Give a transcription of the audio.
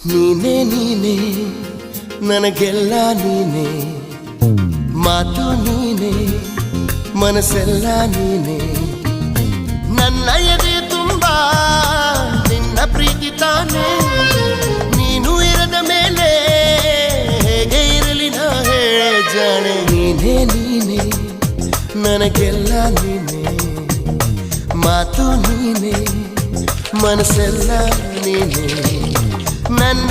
ನೀನೇ ನೀನೇ ನನಗೆಲ್ಲ ನೀನೇ, ಮಾತು ನೀನೇ ಮನಸ್ಸೆಲ್ಲ ನೀನೇ. ನನ್ನ ಎದೆ ತುಂಬ ನಿನ್ನ ಪ್ರೀತಿ ತಾನೇ, ನೀನು ಇರದ ಮೇಲೆ ಹೇಗೆ ಇರಲಿ ನಾ ಹೇಳೆ ಜಾಣೆ. ನೀನೇ ನೀನೇ ನನಗೆಲ್ಲ ನೀನೇ, ಮಾತು ನೀನೇ ಮನಸ್ಸೆಲ್ಲ ನೀನೇ. ನನ್ನ